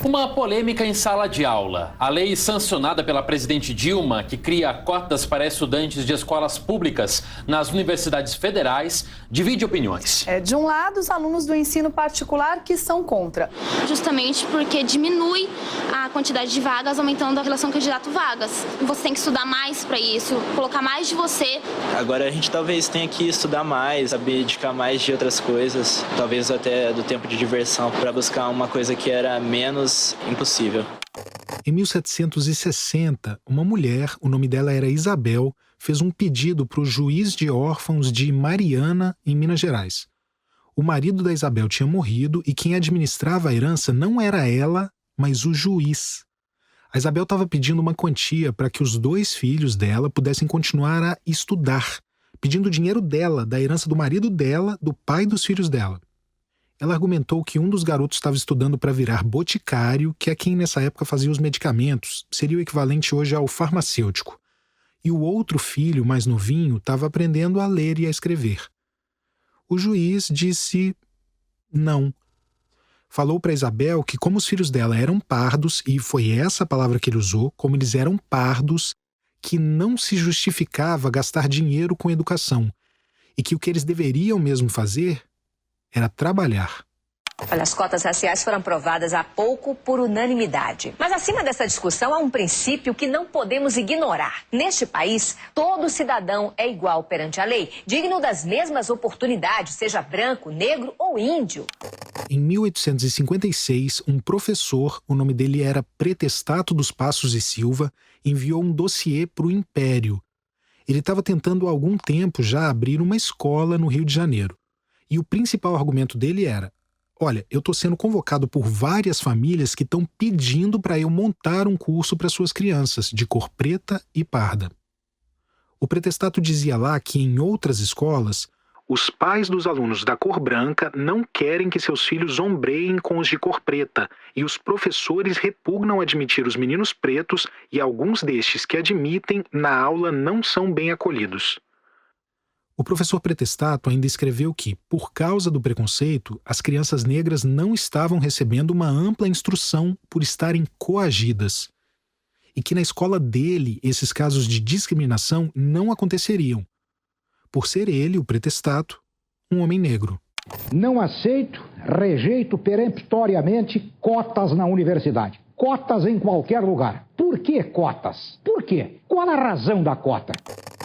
Uma polêmica em sala de aula. A lei sancionada pela presidente Dilma, que cria cotas para estudantes de escolas públicas nas universidades federais, divide opiniões. De um lado, os alunos do ensino particular que são contra. Justamente porque diminui a quantidade de vagas, aumentando a relação candidato-vagas. Você tem que estudar mais para isso, colocar mais de você. Agora a gente talvez tenha que estudar mais, abdicar mais de outras coisas, talvez até do tempo de diversão, para buscar uma coisa que era menos impossível. Em 1760, uma mulher, o nome dela era Isabel, fez um pedido para o juiz de órfãos de Mariana, em Minas Gerais. O marido da Isabel tinha morrido e quem administrava a herança não era ela, mas o juiz. A Isabel estava pedindo uma quantia para que os 2 filhos dela pudessem continuar a estudar, pedindo o dinheiro dela, da herança do marido dela, do pai dos filhos dela. Ela argumentou que um dos garotos estava estudando para virar boticário, que é quem nessa época fazia os medicamentos, seria o equivalente hoje ao farmacêutico. E o outro filho, mais novinho, estava aprendendo a ler e a escrever. O juiz disse não. Falou para Isabel que como os filhos dela eram pardos, e foi essa a palavra que ele usou, como eles eram pardos, que não se justificava gastar dinheiro com educação, e que o que eles deveriam mesmo fazer era trabalhar. Olha, as cotas raciais foram aprovadas há pouco por unanimidade. Mas acima dessa discussão há um princípio que não podemos ignorar. Neste país, todo cidadão é igual perante a lei, digno das mesmas oportunidades, seja branco, negro ou índio. Em 1856, um professor, o nome dele era Pretestato dos Passos e Silva, enviou um dossiê para o Império. Ele estava tentando há algum tempo já abrir uma escola no Rio de Janeiro. E o principal argumento dele era: olha, eu estou sendo convocado por várias famílias que estão pedindo para eu montar um curso para suas crianças, de cor preta e parda. O pretestato dizia lá que em outras escolas, os pais dos alunos da cor branca não querem que seus filhos ombreiem com os de cor preta, e os professores repugnam admitir os meninos pretos, e alguns destes que admitem, na aula não são bem acolhidos. O professor Pretestato ainda escreveu que, por causa do preconceito, as crianças negras não estavam recebendo uma ampla instrução por estarem coagidas. E que na escola dele, esses casos de discriminação não aconteceriam, por ser ele, o Pretestato, um homem negro. Não aceito, rejeito peremptoriamente cotas na universidade. Cotas em qualquer lugar. Por que cotas? Por quê? Qual a razão da cota?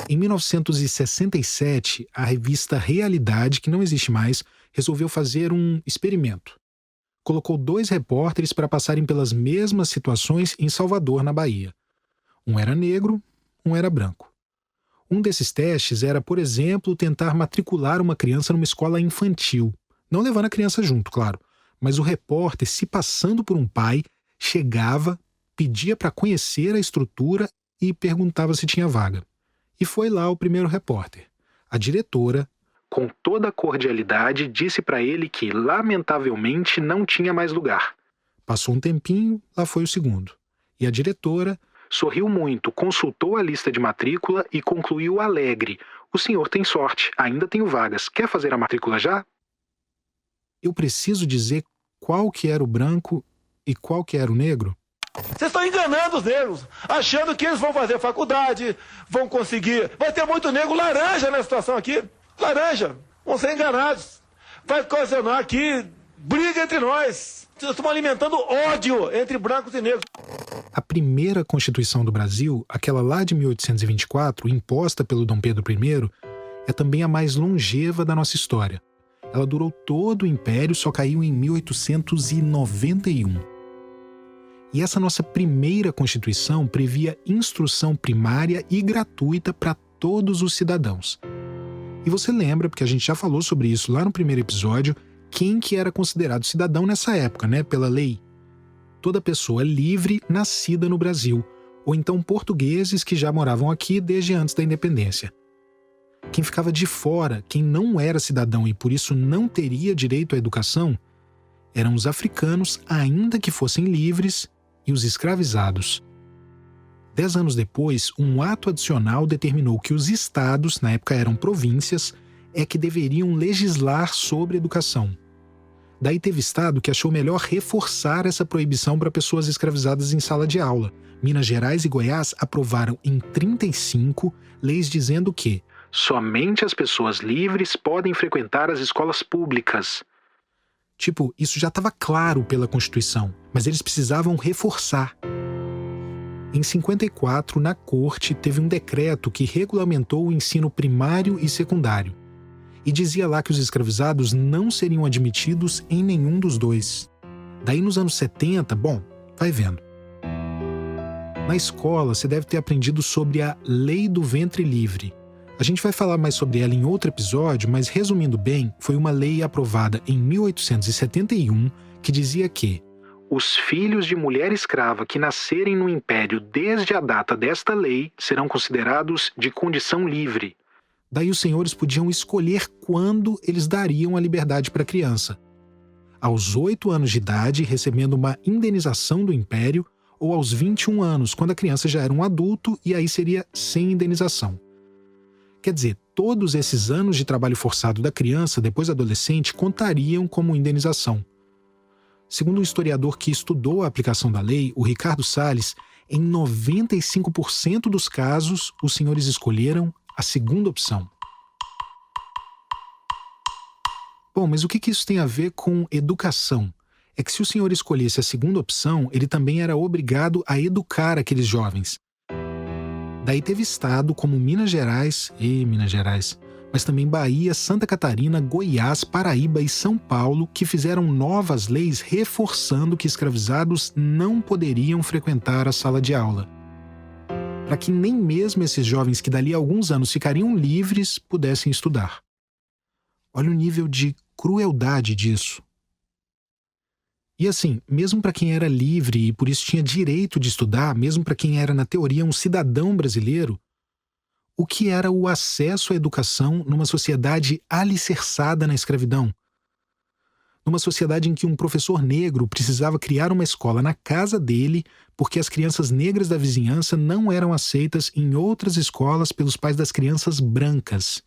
Em 1967, a revista Realidade, que não existe mais, resolveu fazer um experimento. Colocou 2 repórteres para passarem pelas mesmas situações em Salvador, na Bahia. Um era negro, um era branco. Um desses testes era, por exemplo, tentar matricular uma criança numa escola infantil. Não levando a criança junto, claro, mas o repórter, se passando por um pai, chegava, pedia para conhecer a estrutura e perguntava se tinha vaga. E foi lá o primeiro repórter. A diretora, com toda a cordialidade, disse para ele que, lamentavelmente, não tinha mais lugar. Passou um tempinho, lá foi o segundo. E a diretora sorriu muito, consultou a lista de matrícula e concluiu alegre: "O senhor tem sorte, ainda tenho vagas. Quer fazer a matrícula já?" Eu preciso dizer qual que era o branco e qual que era o negro? Vocês estão enganando os negros, achando que eles vão fazer faculdade, vão conseguir. Vai ter muito negro laranja na situação aqui. Laranja. Vão ser enganados. Vai ocasionar aqui briga entre nós. Vocês estão alimentando ódio entre brancos e negros. A primeira Constituição do Brasil, aquela lá de 1824, imposta pelo Dom Pedro I, é também a mais longeva da nossa história. Ela durou todo o Império, só caiu em 1891. E essa nossa primeira Constituição previa instrução primária e gratuita para todos os cidadãos. E você lembra, porque a gente já falou sobre isso lá no primeiro episódio, quem que era considerado cidadão nessa época, né, pela lei? Toda pessoa livre nascida no Brasil, ou então portugueses que já moravam aqui desde antes da independência. Quem ficava de fora, quem não era cidadão e por isso não teria direito à educação, eram os africanos, ainda que fossem livres, e os escravizados. 10 anos depois, um ato adicional determinou que os estados, na época eram províncias, é que deveriam legislar sobre educação. Daí teve estado que achou melhor reforçar essa proibição para pessoas escravizadas em sala de aula. Minas Gerais e Goiás aprovaram em 1935 leis dizendo que somente as pessoas livres podem frequentar as escolas públicas. Tipo, isso já estava claro pela Constituição, mas eles precisavam reforçar. Em 1954, na Corte, teve um decreto que regulamentou o ensino primário e secundário. E dizia lá que os escravizados não seriam admitidos em nenhum dos dois. Daí nos anos 70, bom, vai vendo. Na escola, você deve ter aprendido sobre a Lei do Ventre Livre. A gente vai falar mais sobre ela em outro episódio, mas resumindo bem, foi uma lei aprovada em 1871 que dizia que os filhos de mulher escrava que nascerem no Império desde a data desta lei serão considerados de condição livre. Daí os senhores podiam escolher quando eles dariam a liberdade para a criança. Aos 8 anos de idade, recebendo uma indenização do Império, ou aos 21 anos, quando a criança já era um adulto e aí seria sem indenização. Quer dizer, todos esses anos de trabalho forçado da criança, depois adolescente, contariam como indenização. Segundo um historiador que estudou a aplicação da lei, o Ricardo Salles, em 95% dos casos, os senhores escolheram a segunda opção. Bom, mas o que isso tem a ver com educação? É que se o senhor escolhesse a segunda opção, ele também era obrigado a educar aqueles jovens. Daí teve estado como Minas Gerais, mas também Bahia, Santa Catarina, Goiás, Paraíba e São Paulo, que fizeram novas leis reforçando que escravizados não poderiam frequentar a sala de aula, para que nem mesmo esses jovens que dali a alguns anos ficariam livres pudessem estudar. Olha o nível de crueldade disso. E assim, mesmo para quem era livre e por isso tinha direito de estudar, mesmo para quem era na teoria um cidadão brasileiro, o que era o acesso à educação numa sociedade alicerçada na escravidão? Numa sociedade em que um professor negro precisava criar uma escola na casa dele porque as crianças negras da vizinhança não eram aceitas em outras escolas pelos pais das crianças brancas.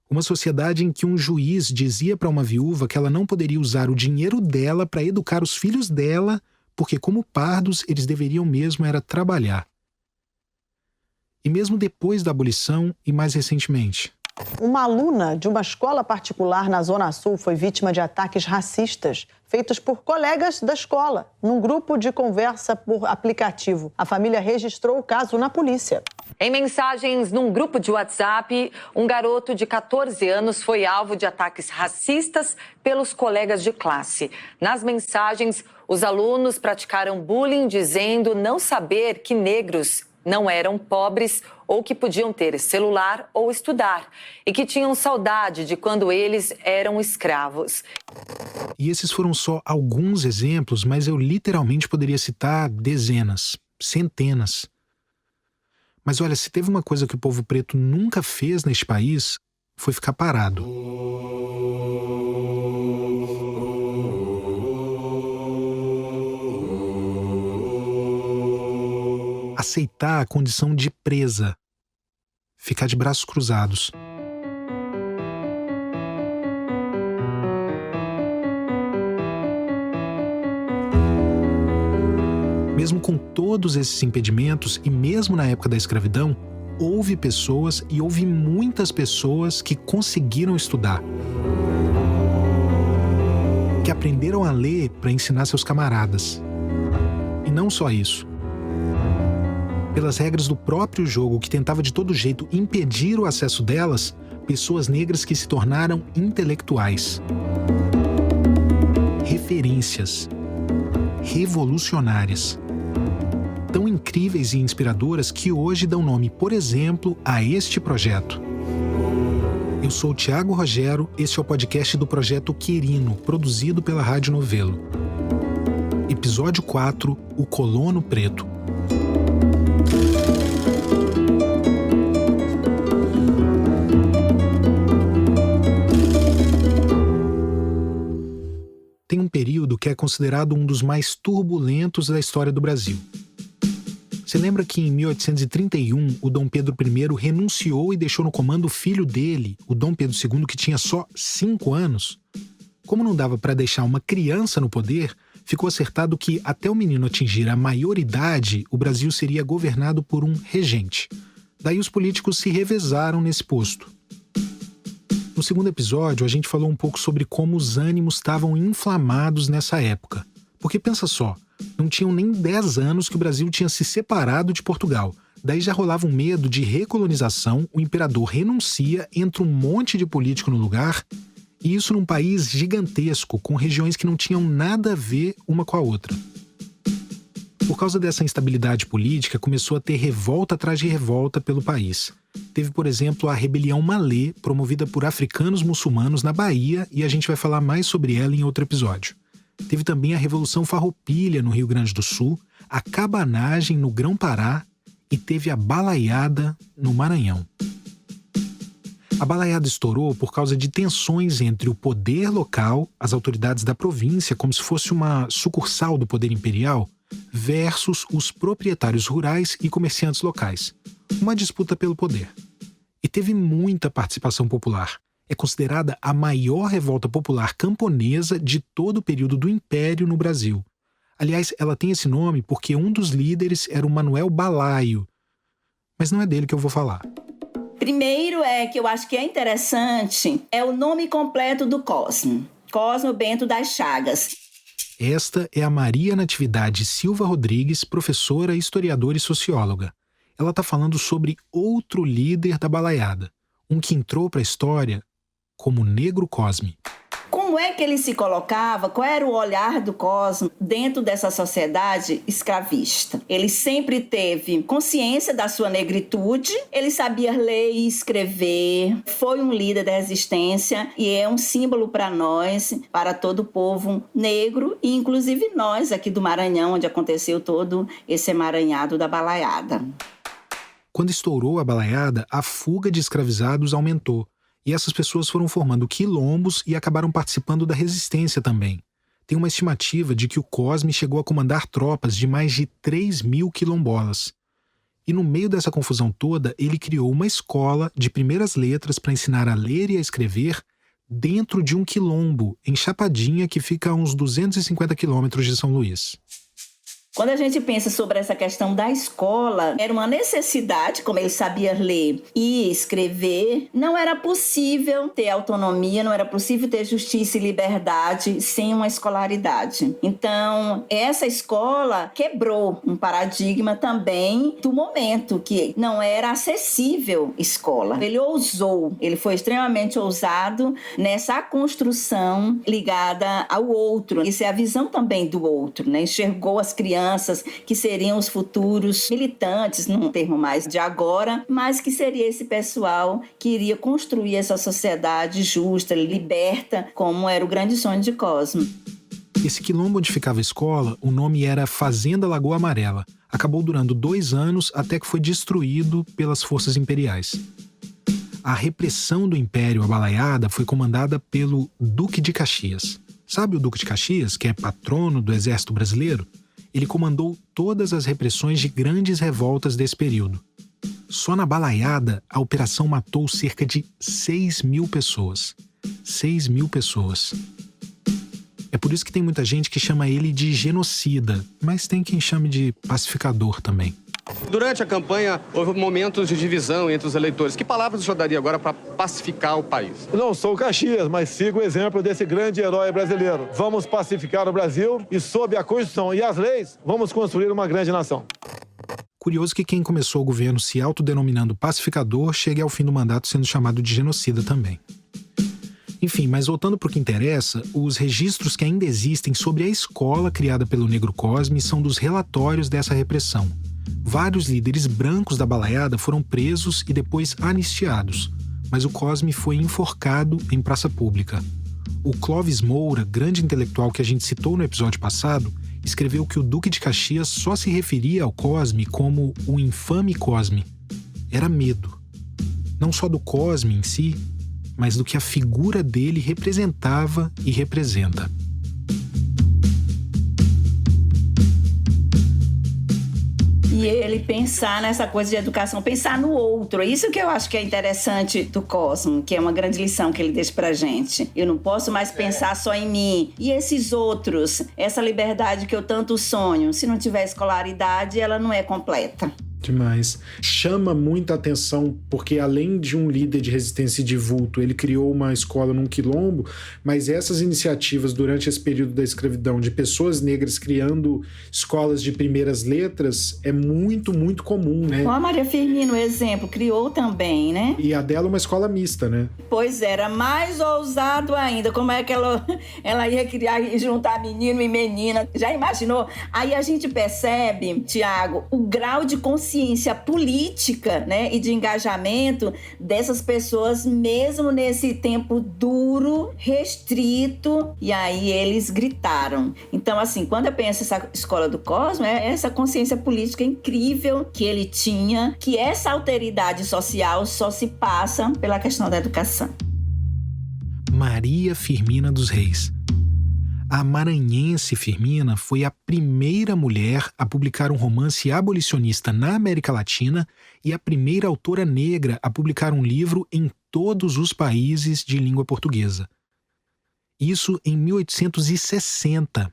Uma sociedade em que um juiz dizia para uma viúva que ela não poderia usar o dinheiro dela para educar os filhos dela, porque como pardos eles deveriam mesmo era trabalhar. E mesmo depois da abolição e mais recentemente. Uma aluna de uma escola particular na Zona Sul foi vítima de ataques racistas feitos por colegas da escola, num grupo de conversa por aplicativo. A família registrou o caso na polícia. Em mensagens num grupo de WhatsApp, um garoto de 14 anos foi alvo de ataques racistas pelos colegas de classe. Nas mensagens, os alunos praticaram bullying dizendo não saber que negros não eram pobres ou que podiam ter celular ou estudar e que tinham saudade de quando eles eram escravos. E esses foram só alguns exemplos, mas eu literalmente poderia citar dezenas, centenas. Mas olha, se teve uma coisa que o povo preto nunca fez neste país, foi ficar parado. Aceitar a condição de presa. Ficar de braços cruzados. Mesmo com todos esses impedimentos e mesmo na época da escravidão, houve pessoas e houve muitas pessoas que conseguiram estudar. Que aprenderam a ler para ensinar seus camaradas. E não só isso. Pelas regras do próprio jogo que tentava de todo jeito impedir o acesso delas, pessoas negras que se tornaram intelectuais. Referências. Revolucionárias. Tão incríveis e inspiradoras que hoje dão nome, por exemplo, a este projeto. Eu sou o Thiago Rogero, este é o podcast do Projeto Querino, produzido pela Rádio Novelo. Episódio 4, O Colono Preto. Tem um período que é considerado um dos mais turbulentos da história do Brasil. Você lembra que em 1831 o Dom Pedro I renunciou e deixou no comando o filho dele, o Dom Pedro II, que tinha só 5 anos? Como não dava para deixar uma criança no poder, ficou acertado que até o menino atingir a maioridade, o Brasil seria governado por um regente. Daí os políticos se revezaram nesse posto. No segundo episódio, a gente falou um pouco sobre como os ânimos estavam inflamados nessa época. Porque pensa só, não tinham nem 10 anos que o Brasil tinha se separado de Portugal. Daí já rolava um medo de recolonização, o imperador renuncia, entra um monte de político no lugar, e isso num país gigantesco, com regiões que não tinham nada a ver uma com a outra. Por causa dessa instabilidade política, começou a ter revolta atrás de revolta pelo país. Teve, por exemplo, a Rebelião Malê, promovida por africanos muçulmanos na Bahia, e a gente vai falar mais sobre ela em outro episódio. Teve também a Revolução Farroupilha, no Rio Grande do Sul, a Cabanagem, no Grão-Pará, e teve a Balaiada, no Maranhão. A Balaiada estourou por causa de tensões entre o poder local, as autoridades da província, como se fosse uma sucursal do poder imperial, versus os proprietários rurais e comerciantes locais. Uma disputa pelo poder. E teve muita participação popular. É considerada a maior revolta popular camponesa de todo o período do Império no Brasil. Aliás, ela tem esse nome porque um dos líderes era o Manuel Balaio. Mas não é dele que eu vou falar. Primeiro que eu acho que é interessante é o nome completo do Cosme. Cosme Bento das Chagas. Esta é a Maria Natividade Silva Rodrigues, professora, historiadora e socióloga. Ela está falando sobre outro líder da Balaiada, um que entrou para a história como Negro Cosme. Como é que ele se colocava? Qual era o olhar do Cosme dentro dessa sociedade escravista? Ele sempre teve consciência da sua negritude, ele sabia ler e escrever, foi um líder da resistência e é um símbolo para nós, para todo o povo negro e inclusive nós aqui do Maranhão, onde aconteceu todo esse emaranhado da Balaiada. Quando estourou a Balaiada, a fuga de escravizados aumentou. E essas pessoas foram formando quilombos e acabaram participando da resistência também. Tem uma estimativa de que o Cosme chegou a comandar tropas de mais de 3.000 quilombolas. E no meio dessa confusão toda, ele criou uma escola de primeiras letras para ensinar a ler e a escrever dentro de um quilombo, em Chapadinha, que fica a uns 250 quilômetros de São Luís. Quando a gente pensa sobre essa questão da escola, era uma necessidade, como ele sabia ler e escrever, não era possível ter autonomia, não era possível ter justiça e liberdade sem uma escolaridade. Então, essa escola quebrou um paradigma também do momento, que não era acessível escola. Ele ousou, ele foi extremamente ousado nessa construção ligada ao outro. Isso é a visão também do outro, né? Enxergou as crianças que seriam os futuros militantes, num termo mais de agora, mas que seria esse pessoal que iria construir essa sociedade justa, liberta, como era o grande sonho de Cosme. Esse quilombo onde ficava a escola, o nome era Fazenda Lagoa Amarela. Acabou durando 2 anos até que foi destruído pelas forças imperiais. A repressão do Império à Balaiada foi comandada pelo Duque de Caxias. Sabe o Duque de Caxias, que é patrono do Exército Brasileiro? Ele comandou todas as repressões de grandes revoltas desse período. Só na Balaiada, a operação matou cerca de 6.000 pessoas. 6.000 pessoas. É por isso que tem muita gente que chama ele de genocida, mas tem quem chame de pacificador também. Durante a campanha, houve momentos de divisão entre os eleitores. Que palavras o senhor daria agora para pacificar o país? Não sou Caxias, mas sigo o exemplo desse grande herói brasileiro. Vamos pacificar o Brasil e, sob a Constituição e as leis, vamos construir uma grande nação. Curioso que quem começou o governo se autodenominando pacificador chegue ao fim do mandato sendo chamado de genocida também. Enfim, mas voltando para o que interessa, os registros que ainda existem sobre a escola criada pelo Negro Cosme são dos relatórios dessa repressão. Vários líderes brancos da Balaiada foram presos e depois anistiados, mas o Cosme foi enforcado em praça pública. O Clóvis Moura, grande intelectual que a gente citou no episódio passado, escreveu que o Duque de Caxias só se referia ao Cosme como o infame Cosme. Era medo. Não só do Cosme em si, mas do que a figura dele representava e representa. E ele pensar nessa coisa de educação, pensar no outro. Isso que eu acho que é interessante do Cosmo, que é uma grande lição que ele deixa pra gente. Eu não posso mais pensar só em mim. E esses outros? Essa liberdade que eu tanto sonho, se não tiver escolaridade, ela não é completa. Demais. Chama muita atenção porque, além de um líder de resistência de vulto, ele criou uma escola num quilombo, mas essas iniciativas durante esse período da escravidão de pessoas negras criando escolas de primeiras letras é muito, muito comum, né? A Maria Firmina, exemplo, criou também, né? E a dela é uma escola mista, né? Pois era, mais ousado ainda. Como é que ela ia criar e juntar menino e menina? Já imaginou? Aí a gente percebe, Tiago, o grau de consciência política, né, e de engajamento dessas pessoas, mesmo nesse tempo duro, restrito, e aí eles gritaram. Então, assim, quando eu penso essa escola do Cosmo, é essa consciência política incrível que ele tinha, que essa alteridade social só se passa pela questão da educação. Maria Firmina dos Reis. A maranhense Firmina foi a primeira mulher a publicar um romance abolicionista na América Latina e a primeira autora negra a publicar um livro em todos os países de língua portuguesa. Isso em 1860.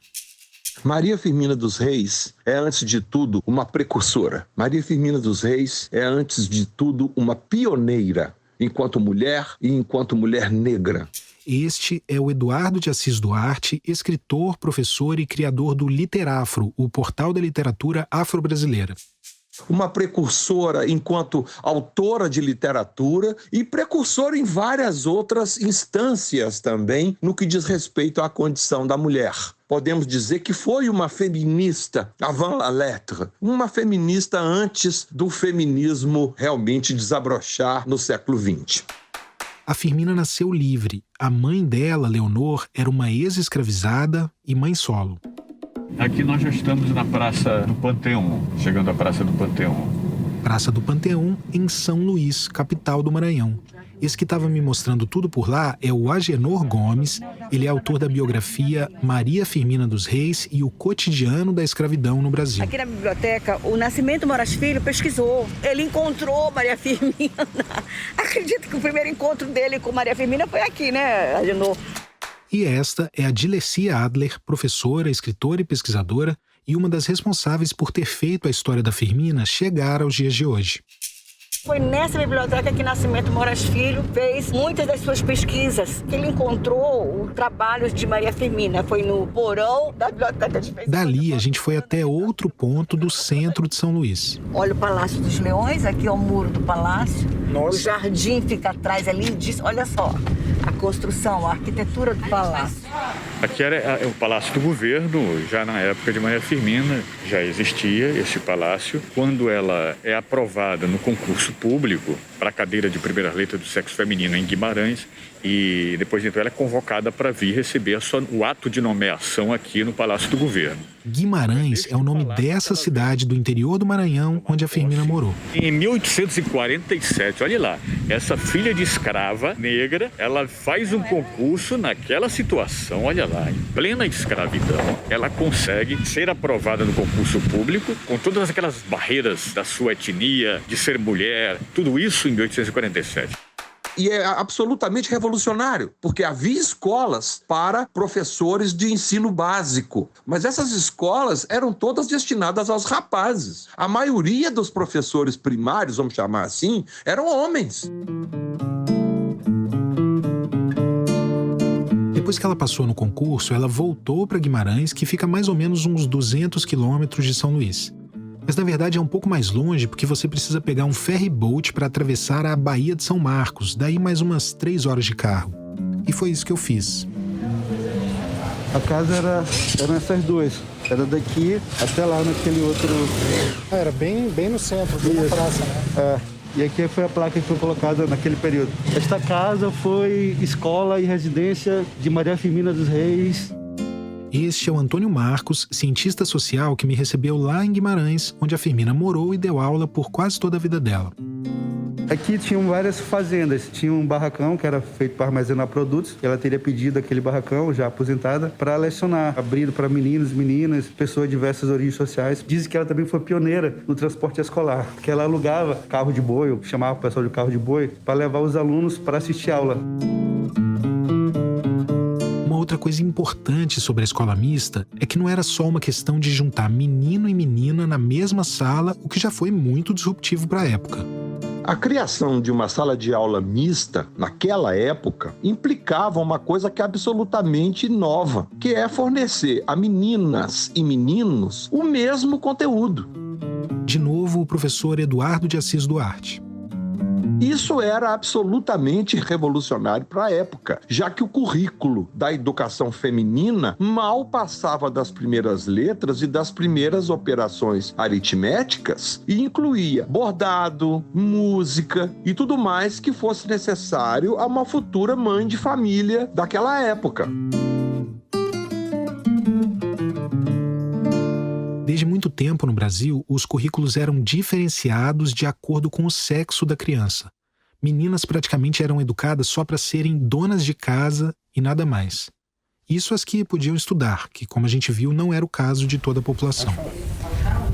Maria Firmina dos Reis é, antes de tudo, uma precursora. Maria Firmina dos Reis é, antes de tudo, uma pioneira enquanto mulher e enquanto mulher negra. Este é o Eduardo de Assis Duarte, escritor, professor e criador do Literafro, o portal da literatura afro-brasileira. Uma precursora enquanto autora de literatura e precursora em várias outras instâncias também no que diz respeito à condição da mulher. Podemos dizer que foi uma feminista avant la lettre, uma feminista antes do feminismo realmente desabrochar no século XX. A Firmina nasceu livre. A mãe dela, Leonor, era uma ex-escravizada e mãe solo. Aqui nós já estamos na Praça do Panteão, chegando à Praça do Panteão. Praça do Panteão, em São Luís, capital do Maranhão. Esse que estava me mostrando tudo por lá é o Agenor Gomes. Ele é autor da biografia Maria Firmina dos Reis e o cotidiano da escravidão no Brasil. Aqui na biblioteca, o Nascimento Moraes Filho pesquisou. Ele encontrou Maria Firmina. Acredito que o primeiro encontro dele com Maria Firmina foi aqui, né, Agenor? E esta é a Dilecia Adler, professora, escritora e pesquisadora, e uma das responsáveis por ter feito a história da Firmina chegar aos dias de hoje. Foi nessa biblioteca que Nascimento Moraes Filho fez muitas das suas pesquisas. Ele encontrou o trabalho de Maria Firmina. Foi no porão da biblioteca de pesquisa. Dali, a gente foi até outro ponto do centro de São Luís. Olha o Palácio dos Leões, aqui é o muro do palácio. Nossa. O jardim fica atrás, é lindíssimo. Olha só, a construção, a arquitetura do palácio. Aqui era o Palácio do Governo, já na época de Maria Firmina, já existia esse palácio. Quando ela é aprovada no concurso público para a cadeira de primeira letra do sexo feminino em Guimarães, e depois então ela é convocada para vir receber o ato de nomeação aqui no Palácio do Governo. Guimarães é o nome dessa cidade do interior do Maranhão onde a Firmina morou. Em 1847, olha lá, essa filha de escrava negra, ela faz um concurso naquela situação, olha lá, em plena escravidão, ela consegue ser aprovada no concurso público com todas aquelas barreiras da sua etnia, de ser mulher, tudo isso em 1847. E é absolutamente revolucionário, porque havia escolas para professores de ensino básico, mas essas escolas eram todas destinadas aos rapazes. A maioria dos professores primários, vamos chamar assim, eram homens. Depois que ela passou no concurso, ela voltou para Guimarães, que fica mais ou menos uns 200 quilômetros de São Luís. Mas, na verdade, é um pouco mais longe porque você precisa pegar um ferry boat para atravessar a Baía de São Marcos, daí mais umas 3 horas de carro. E foi isso que eu fiz. A casa eram essas duas. Era daqui até lá naquele outro... Era bem no centro, bem na praça, né? É. E aqui foi a placa que foi colocada naquele período. Esta casa foi escola e residência de Maria Firmina dos Reis. Este é o Antônio Marcos, cientista social que me recebeu lá em Guimarães, onde a Firmina morou e deu aula por quase toda a vida dela. Aqui tinham várias fazendas. Tinha um barracão que era feito para armazenar produtos. Ela teria pedido aquele barracão, já aposentada, para lecionar, abrindo para meninos, meninas, pessoas de diversas origens sociais. Dizem que ela também foi pioneira no transporte escolar, porque ela alugava carro de boi, ou chamava o pessoal de carro de boi, para levar os alunos para assistir aula. Uma outra coisa importante sobre a escola mista é que não era só uma questão de juntar menino e menina na mesma sala, o que já foi muito disruptivo para a época. A criação de uma sala de aula mista, naquela época, implicava uma coisa que é absolutamente nova, que é fornecer a meninas e meninos o mesmo conteúdo. De novo, o professor Eduardo de Assis Duarte. Isso era absolutamente revolucionário para a época, já que o currículo da educação feminina mal passava das primeiras letras e das primeiras operações aritméticas e incluía bordado, música e tudo mais que fosse necessário a uma futura mãe de família daquela época. Desde muito tempo no Brasil, os currículos eram diferenciados de acordo com o sexo da criança. Meninas praticamente eram educadas só para serem donas de casa e nada mais. Isso as que podiam estudar, que, como a gente viu, não era o caso de toda a população.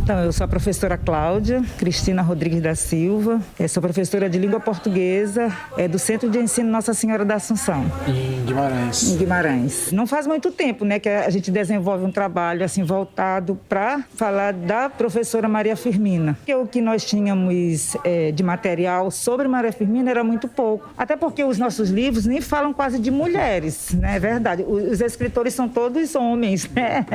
Então, eu sou a professora Cláudia Cristina Rodrigues da Silva, sou professora de língua portuguesa do Centro de Ensino Nossa Senhora da Assunção. Em Guimarães. Em Guimarães. Não faz muito tempo, né, que a gente desenvolve um trabalho assim voltado para falar da professora Maria Firmina. Porque o que nós tínhamos de material sobre Maria Firmina era muito pouco. Até porque os nossos livros nem falam quase de mulheres, né? É verdade. Os escritores são todos homens, né?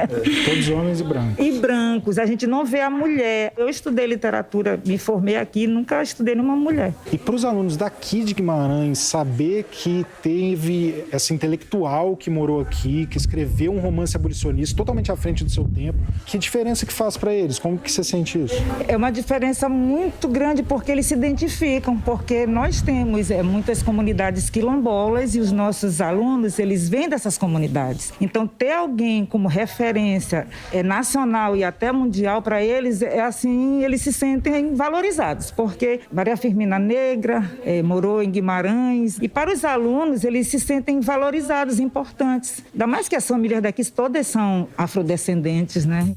Todos homens e brancos. E brancos. A gente não vê a mulher. Eu estudei literatura, me formei aqui, nunca estudei numa mulher. E para os alunos daqui de Guimarães saber que teve essa intelectual que morou aqui, que escreveu um romance abolicionista totalmente à frente do seu tempo, que diferença que faz para eles? Como que você sente isso? É uma diferença muito grande porque eles se identificam, porque nós temos muitas comunidades quilombolas e os nossos alunos, eles vêm dessas comunidades. Então, ter alguém como referência nacional e até mundial para eles, assim, eles se sentem valorizados, porque Maria Firmina negra, morou em Guimarães, e para os alunos, eles se sentem valorizados, importantes. Ainda mais que as famílias daqui todas são afrodescendentes, né?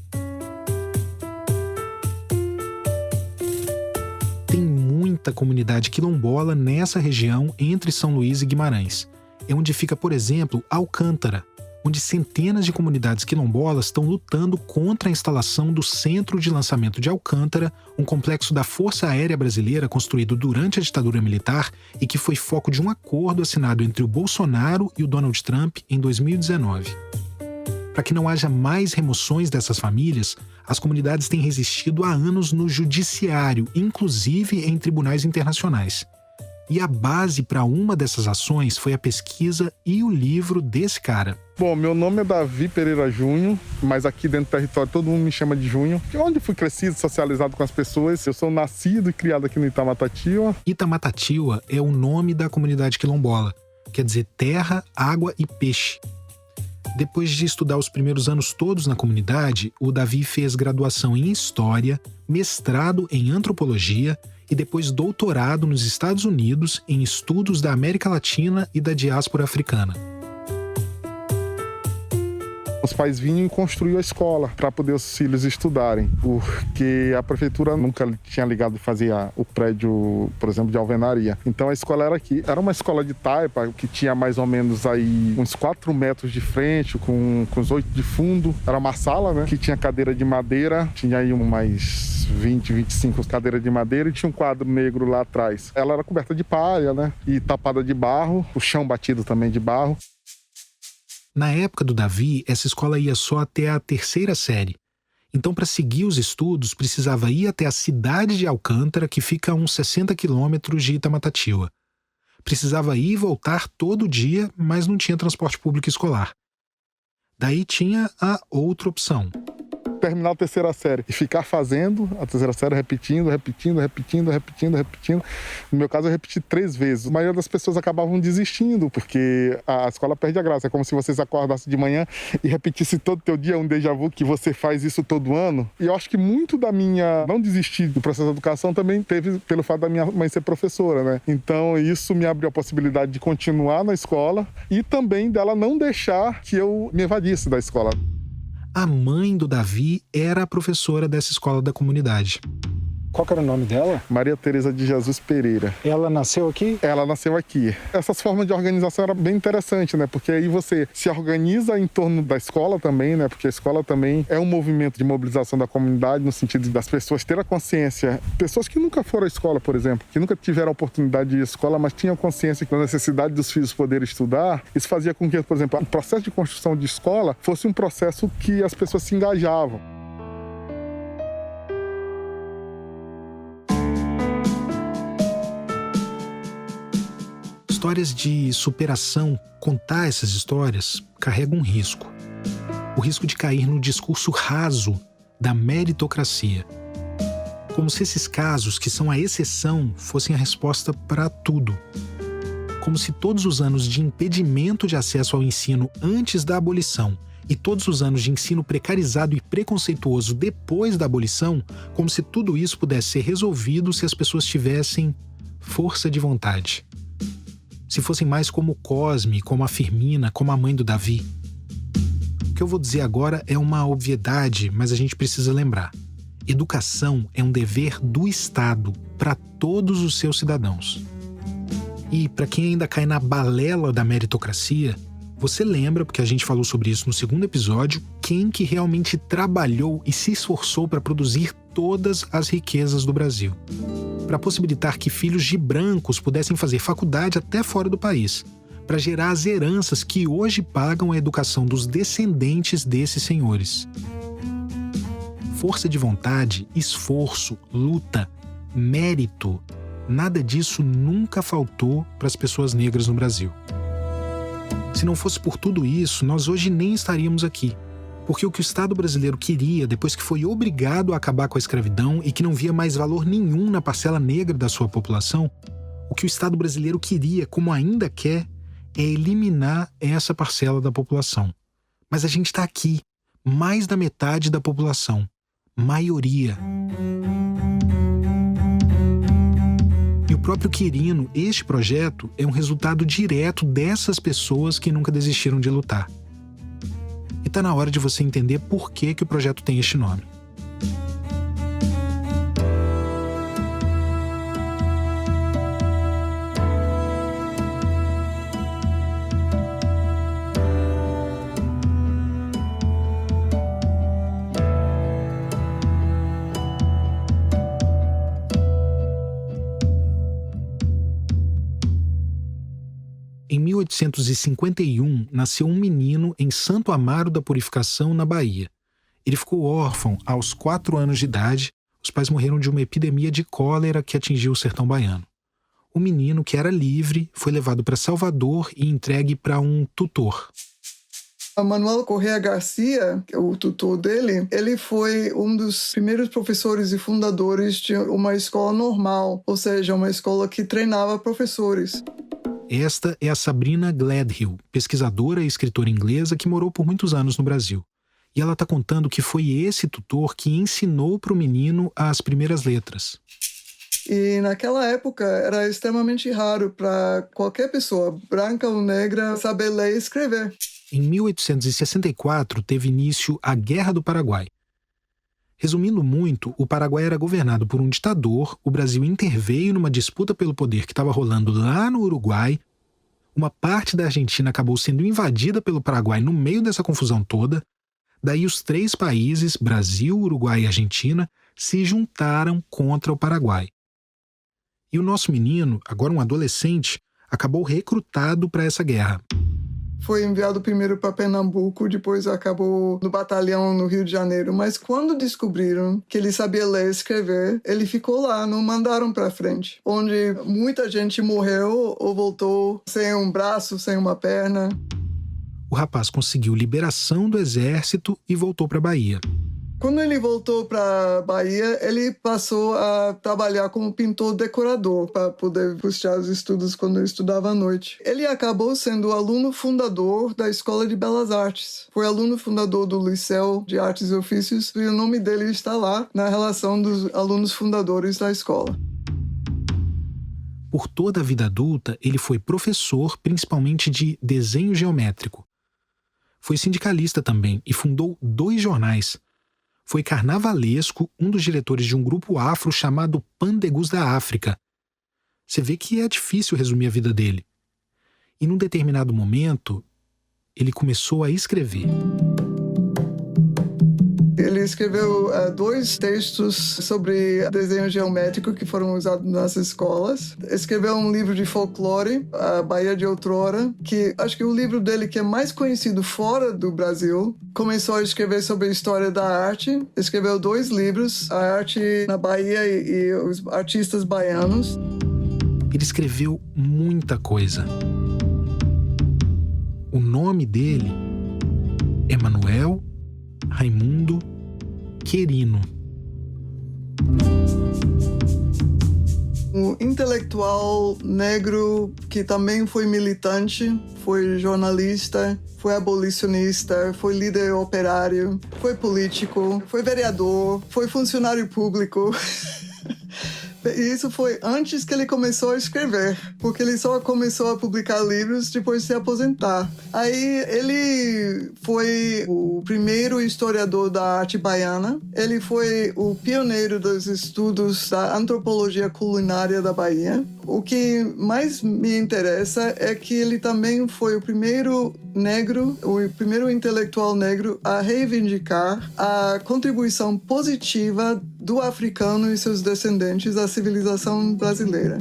Tem muita comunidade quilombola nessa região entre São Luís e Guimarães. É onde fica, por exemplo, Alcântara, onde centenas de comunidades quilombolas estão lutando contra a instalação do Centro de Lançamento de Alcântara, um complexo da Força Aérea Brasileira construído durante a ditadura militar e que foi foco de um acordo assinado entre o Bolsonaro e o Donald Trump em 2019. Para que não haja mais remoções dessas famílias, as comunidades têm resistido há anos no judiciário, inclusive em tribunais internacionais. E a base para uma dessas ações foi a pesquisa e o livro desse cara. Bom, meu nome é Davi Pereira Júnior, mas aqui dentro do território todo mundo me chama de Júnior. Onde fui crescido, socializado com as pessoas. Eu sou nascido e criado aqui no Itamatatiua. Itamatatiua é o nome da comunidade quilombola. Quer dizer terra, água e peixe. Depois de estudar os primeiros anos todos na comunidade, o Davi fez graduação em História, mestrado em Antropologia e depois doutorado nos Estados Unidos em Estudos da América Latina e da diáspora africana. Os pais vinham e construíam a escola para poder os filhos estudarem, porque a prefeitura nunca tinha ligado de fazer o prédio, por exemplo, de alvenaria. Então a escola era aqui. Era uma escola de taipa que tinha mais ou menos aí uns 4 metros de frente, com uns 8 de fundo. Era uma sala, né, que tinha cadeira de madeira, tinha aí mais 20, 25 cadeiras de madeira e tinha um quadro negro lá atrás. Ela era coberta de palha, né, e tapada de barro, o chão batido também de barro. Na época do Davi, essa escola ia só até a 3ª série. Então, para seguir os estudos, precisava ir até a cidade de Alcântara, que fica a uns 60 quilômetros de Itamatatiua. Precisava ir e voltar todo dia, mas não tinha transporte público escolar. Daí tinha a outra opção. terminar a terceira série e ficar fazendo a terceira série, repetindo. No meu caso, eu repeti 3 vezes. A maioria das pessoas acabavam desistindo, porque a escola perde a graça. É como se vocês acordassem de manhã e repetisse todo o teu dia um déjà vu, que você faz isso todo ano. E eu acho que muito da minha não desistir do processo de educação também teve pelo fato da minha mãe ser professora, né? Então isso me abriu a possibilidade de continuar na escola e também dela não deixar que eu me evadisse da escola. A mãe do Davi era a professora dessa escola da comunidade. Qual que era o nome dela? Maria Tereza de Jesus Pereira. Ela nasceu aqui? Ela nasceu aqui. Essas formas de organização eram bem interessantes, né? Porque aí você se organiza em torno da escola também, né? Porque a escola também é um movimento de mobilização da comunidade, no sentido das pessoas terem a consciência. Pessoas que nunca foram à escola, por exemplo, que nunca tiveram a oportunidade de ir à escola, mas tinham consciência da necessidade dos filhos poderem estudar. Isso fazia com que, por exemplo, o processo de construção de escola fosse um processo que as pessoas se engajavam. Histórias de superação, contar essas histórias, carrega um risco. O risco de cair no discurso raso da meritocracia. Como se esses casos, que são a exceção, fossem a resposta para tudo. Como se todos os anos de impedimento de acesso ao ensino antes da abolição e todos os anos de ensino precarizado e preconceituoso depois da abolição, como se tudo isso pudesse ser resolvido se as pessoas tivessem força de vontade. Se fossem mais como o Cosme, como a Firmina, como a mãe do Davi. O que eu vou dizer agora é uma obviedade, mas a gente precisa lembrar. Educação é um dever do Estado para todos os seus cidadãos. E para quem ainda cai na balela da meritocracia, você lembra, porque a gente falou sobre isso no 2º episódio, quem que realmente trabalhou e se esforçou para produzir todas as riquezas do Brasil. Para possibilitar que filhos de brancos pudessem fazer faculdade até fora do país, para gerar as heranças que hoje pagam a educação dos descendentes desses senhores. Força de vontade, esforço, luta, mérito, nada disso nunca faltou para as pessoas negras no Brasil. Se não fosse por tudo isso, nós hoje nem estaríamos aqui. Porque o que o Estado brasileiro queria, depois que foi obrigado a acabar com a escravidão e que não via mais valor nenhum na parcela negra da sua população, o que o Estado brasileiro queria, como ainda quer, é eliminar essa parcela da população. Mas a gente está aqui, mais da metade da população, maioria. E o próprio Quirino, este projeto, é um resultado direto dessas pessoas que nunca desistiram de lutar. E está na hora de você entender por que o projeto tem este nome. Em 1851, nasceu um menino em Santo Amaro da Purificação, na Bahia. Ele ficou órfão aos 4 anos de idade. Os pais morreram de uma epidemia de cólera que atingiu o sertão baiano. O menino, que era livre, foi levado para Salvador e entregue para um tutor. Manuel Correa Garcia, o tutor dele, ele foi um dos primeiros professores e fundadores de uma escola normal, ou seja, uma escola que treinava professores. Esta é a Sabrina Gledhill, pesquisadora e escritora inglesa que morou por muitos anos no Brasil. E ela está contando que foi esse tutor que ensinou para o menino as primeiras letras. E naquela época era extremamente raro para qualquer pessoa, branca ou negra, saber ler e escrever. Em 1864 teve início a Guerra do Paraguai. Resumindo muito, o Paraguai era governado por um ditador, o Brasil interveio numa disputa pelo poder que estava rolando lá no Uruguai, uma parte da Argentina acabou sendo invadida pelo Paraguai no meio dessa confusão toda, daí os 3 países, Brasil, Uruguai e Argentina, se juntaram contra o Paraguai. E o nosso menino, agora um adolescente, acabou recrutado para essa guerra. Foi enviado primeiro para Pernambuco, depois acabou no batalhão no Rio de Janeiro. Mas quando descobriram que ele sabia ler e escrever, ele ficou lá, não mandaram para frente. Onde muita gente morreu ou voltou sem um braço, sem uma perna. O rapaz conseguiu liberação do exército e voltou para a Bahia. Quando ele voltou para Bahia, ele passou a trabalhar como pintor decorador para poder puxar os estudos quando ele estudava à noite. Ele acabou sendo aluno fundador da Escola de Belas Artes. Foi aluno fundador do Liceu de Artes e Ofícios e o nome dele está lá na relação dos alunos fundadores da escola. Por toda a vida adulta, ele foi professor, principalmente de desenho geométrico. Foi sindicalista também e fundou 2 jornais. Foi carnavalesco, um dos diretores de um grupo afro chamado Pandegus da África. Você vê que é difícil resumir a vida dele. E num determinado momento, ele começou a escrever. Ele escreveu 2 textos sobre desenho geométrico que foram usados nas escolas. Escreveu um livro de folclore, A Bahia de Outrora, que acho que o livro dele que é mais conhecido fora do Brasil. Começou a escrever sobre a história da arte. Escreveu 2 livros, A Arte na Bahia e os Artistas Baianos. Ele escreveu muita coisa. O nome dele é Manuel Raimundo Querino. Um intelectual negro que também foi militante, foi jornalista, foi abolicionista, foi líder operário, foi político, foi vereador, foi funcionário público. E isso foi antes que ele começou a escrever, porque ele só começou a publicar livros depois de se aposentar. Aí ele foi o primeiro historiador da arte baiana, ele foi o pioneiro dos estudos da antropologia culinária da Bahia. O que mais me interessa é que ele também foi o primeiro negro, o primeiro intelectual negro a reivindicar a contribuição positiva do africano e seus descendentes à civilização brasileira.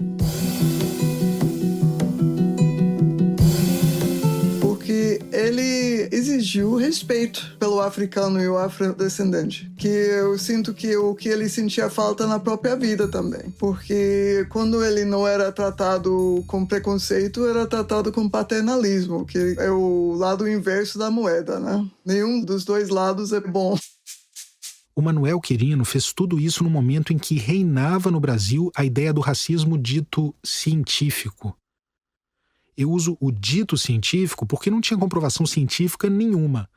Porque ele exigiu respeito pelo africano e o afrodescendente, que eu sinto que o que ele sentia falta na própria vida também. Porque quando ele não era tratado com preconceito, era tratado com paternalismo, que é o lado inverso da moeda, né? Nenhum dos 2 lados é bom. O Manuel Querino fez tudo isso no momento em que reinava no Brasil a ideia do racismo dito científico. Eu uso o dito científico porque não tinha comprovação científica nenhuma.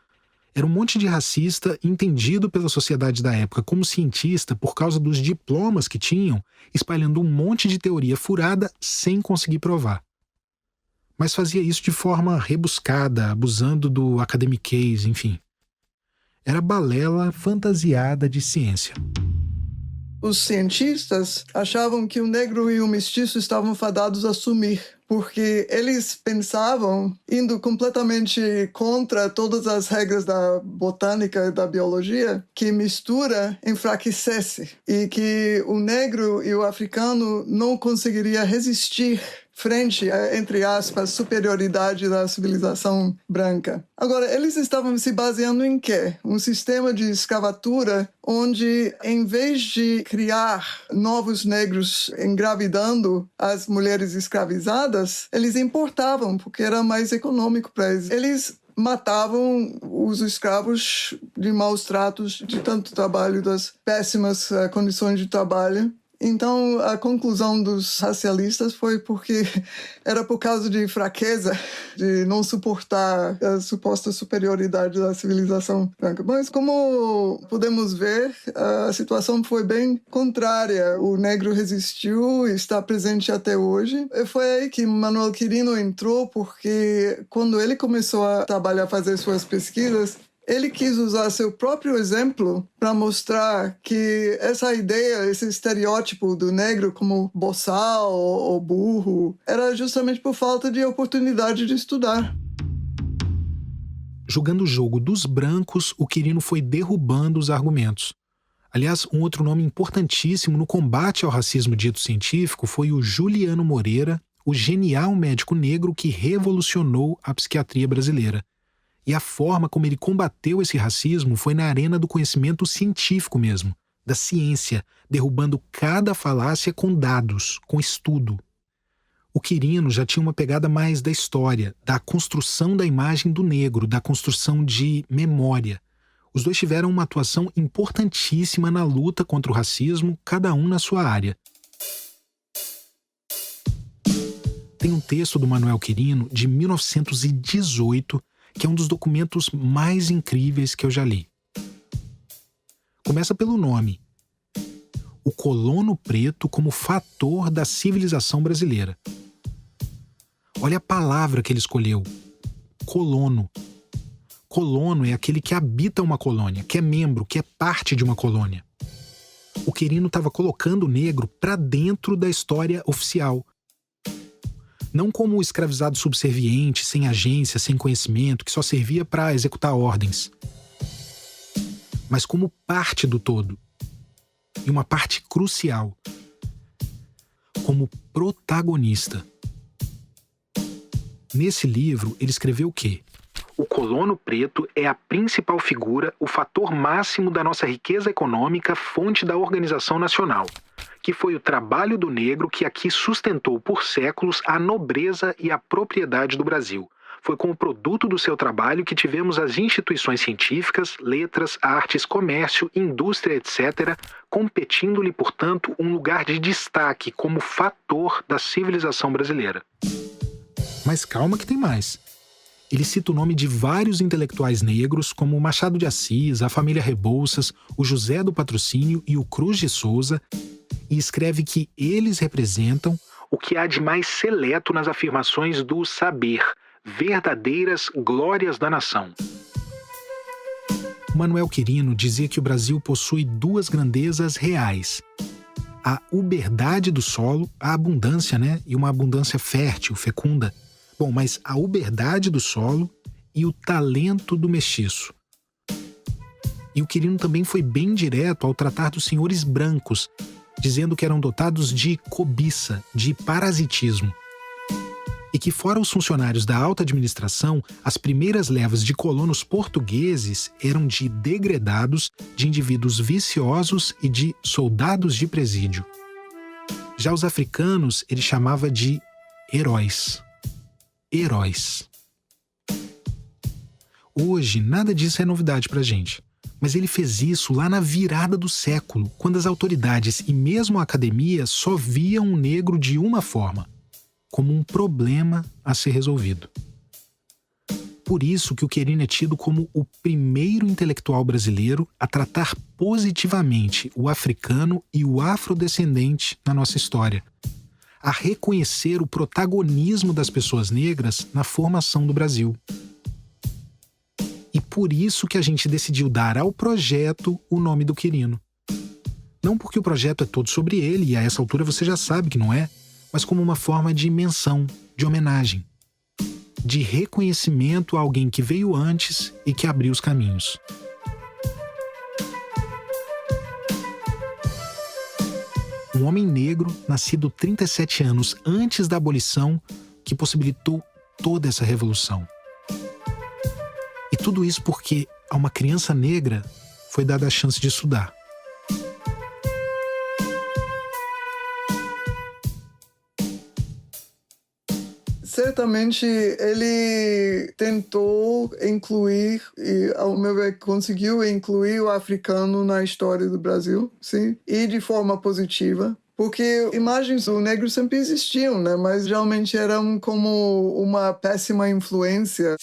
Era um monte de racista entendido pela sociedade da época como cientista por causa dos diplomas que tinham, espalhando um monte de teoria furada sem conseguir provar. Mas fazia isso de forma rebuscada, abusando do academiquez, enfim. Era balela fantasiada de ciência. Os cientistas achavam que o negro e o mestiço estavam fadados a sumir, porque eles pensavam, indo completamente contra todas as regras da botânica e da biologia, que mistura enfraquecesse e que o negro e o africano não conseguiria resistir frente a, entre aspas, superioridade da civilização branca. Agora, eles estavam se baseando em quê? Um sistema de escravatura onde, em vez de criar novos negros engravidando as mulheres escravizadas, eles importavam, porque era mais econômico para eles. Eles matavam os escravos de maus tratos, de tanto trabalho, das péssimas condições de trabalho. Então, a conclusão dos racialistas foi porque era por causa de fraqueza, de não suportar a suposta superioridade da civilização branca. Mas, como podemos ver, a situação foi bem contrária. O negro resistiu e está presente até hoje. E foi aí que Manuel Querino entrou, porque quando ele começou a trabalhar, fazer suas pesquisas, ele quis usar seu próprio exemplo para mostrar que essa ideia, esse estereótipo do negro como boçal ou burro, era justamente por falta de oportunidade de estudar. Jogando o jogo dos brancos, o Querino foi derrubando os argumentos. Aliás, um outro nome importantíssimo no combate ao racismo dito científico foi o Juliano Moreira, o genial médico negro que revolucionou a psiquiatria brasileira. E a forma como ele combateu esse racismo foi na arena do conhecimento científico mesmo, da ciência, derrubando cada falácia com dados, com estudo. O Querino já tinha uma pegada mais da história, da construção da imagem do negro, da construção de memória. Os dois tiveram uma atuação importantíssima na luta contra o racismo, cada um na sua área. Tem um texto do Manuel Quirino, de 1918, que é um dos documentos mais incríveis que eu já li. Começa pelo nome. O colono preto como fator da civilização brasileira. Olha a palavra que ele escolheu. Colono. Colono é aquele que habita uma colônia, que é membro, que é parte de uma colônia. O Quirino estava colocando o negro para dentro da história oficial. Não como o escravizado subserviente, sem agência, sem conhecimento, que só servia para executar ordens, mas como parte do todo. E uma parte crucial. Como protagonista. Nesse livro, ele escreveu o quê? O colono preto é a principal figura, o fator máximo da nossa riqueza econômica, fonte da organização nacional, que foi o trabalho do negro que aqui sustentou por séculos a nobreza e a propriedade do Brasil. Foi com o produto do seu trabalho que tivemos as instituições científicas, letras, artes, comércio, indústria, etc., competindo-lhe, portanto, um lugar de destaque como fator da civilização brasileira. Mas calma que tem mais. Ele cita o nome de vários intelectuais negros, como o Machado de Assis, a família Rebouças, o José do Patrocínio e o Cruz de Souza, e escreve que eles representam o que há de mais seleto nas afirmações do saber, verdadeiras glórias da nação. O Manuel Quirino dizia que o Brasil possui duas grandezas reais. A uberdade do solo, a abundância, e uma abundância fértil, fecunda. Bom, mas a uberdade do solo e o talento do mestiço. E o Quirino também foi bem direto ao tratar dos senhores brancos, dizendo que eram dotados de cobiça, de parasitismo. E que, fora os funcionários da alta administração, as primeiras levas de colonos portugueses eram de degredados, de indivíduos viciosos e de soldados de presídio. Já os africanos ele chamava de heróis. Heróis. Hoje, nada disso é novidade pra gente. Mas ele fez isso lá na virada do século, quando as autoridades e mesmo a academia só viam o negro de uma forma, como um problema a ser resolvido. Por isso que o Quirino é tido como o primeiro intelectual brasileiro a tratar positivamente o africano e o afrodescendente na nossa história, a reconhecer o protagonismo das pessoas negras na formação do Brasil. E por isso que a gente decidiu dar ao projeto o nome do Quirino. Não porque o projeto é todo sobre ele, e a essa altura você já sabe que não é, mas como uma forma de menção, de homenagem, de reconhecimento a alguém que veio antes e que abriu os caminhos. Um homem negro, nascido 37 anos antes da abolição, que possibilitou toda essa revolução. E tudo isso porque a uma criança negra foi dada a chance de estudar. Certamente ele tentou incluir, e ao meu ver conseguiu incluir o africano na história do Brasil, sim, e de forma positiva. Porque imagens do negro sempre existiam, mas realmente eram como uma péssima influência.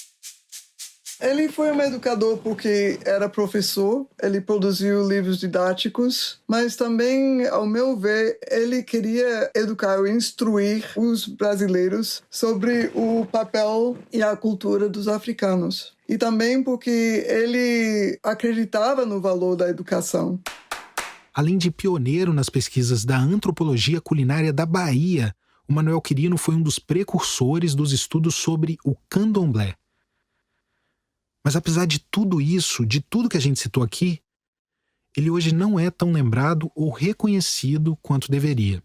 Ele foi um educador porque era professor, ele produziu livros didáticos, mas também, ao meu ver, ele queria educar ou instruir os brasileiros sobre o papel e a cultura dos africanos. E também porque ele acreditava no valor da educação. Além de pioneiro nas pesquisas da antropologia culinária da Bahia, o Manuel Quirino foi um dos precursores dos estudos sobre o candomblé. Mas apesar de tudo isso, de tudo que a gente citou aqui, ele hoje não é tão lembrado ou reconhecido quanto deveria.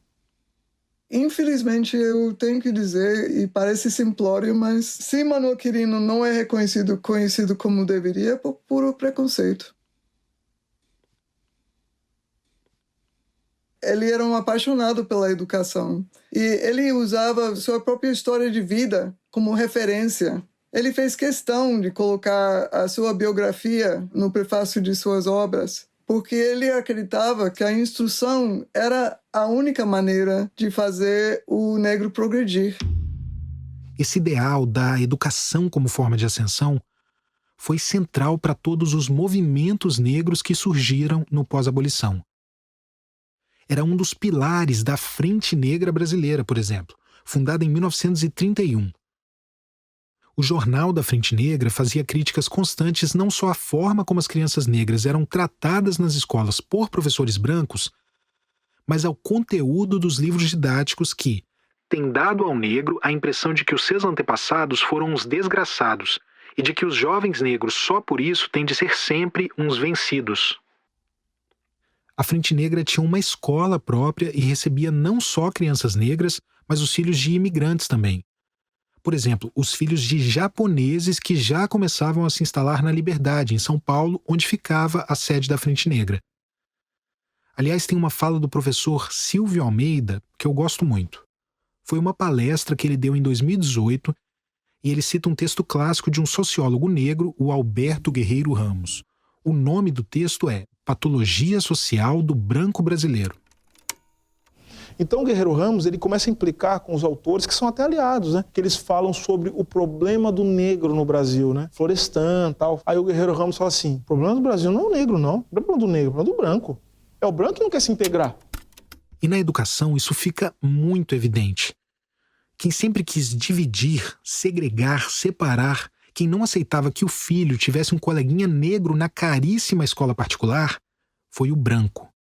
Infelizmente, eu tenho que dizer, e parece simplório, mas se Manuel Quirino não é conhecido como deveria, é por puro preconceito. Ele era um apaixonado pela educação e ele usava sua própria história de vida como referência Ele fez questão de colocar a sua biografia no prefácio de suas obras, porque ele acreditava que a instrução era a única maneira de fazer o negro progredir. Esse ideal da educação como forma de ascensão foi central para todos os movimentos negros que surgiram no pós-abolição. Era um dos pilares da Frente Negra Brasileira, por exemplo, fundada em 1931. O Jornal da Frente Negra fazia críticas constantes não só à forma como as crianças negras eram tratadas nas escolas por professores brancos, mas ao conteúdo dos livros didáticos que têm dado ao negro a impressão de que os seus antepassados foram uns desgraçados e de que os jovens negros só por isso têm de ser sempre uns vencidos. A Frente Negra tinha uma escola própria e recebia não só crianças negras, mas os filhos de imigrantes também. Por exemplo, os filhos de japoneses que já começavam a se instalar na Liberdade, em São Paulo, onde ficava a sede da Frente Negra. Aliás, tem uma fala do professor Silvio Almeida que eu gosto muito. Foi uma palestra que ele deu em 2018 e ele cita um texto clássico de um sociólogo negro, o Alberto Guerreiro Ramos. O nome do texto é Patologia Social do Branco Brasileiro. Então o Guerreiro Ramos ele começa a implicar com os autores que são até aliados, né? Que eles falam sobre o problema do negro no Brasil, né? Florestan e tal. Aí o Guerreiro Ramos fala assim, o problema do Brasil não é o negro, não. O problema do negro, o problema do branco. É o branco que não quer se integrar. E na educação isso fica muito evidente. Quem sempre quis dividir, segregar, separar, quem não aceitava que o filho tivesse um coleguinha negro na caríssima escola particular, foi o branco.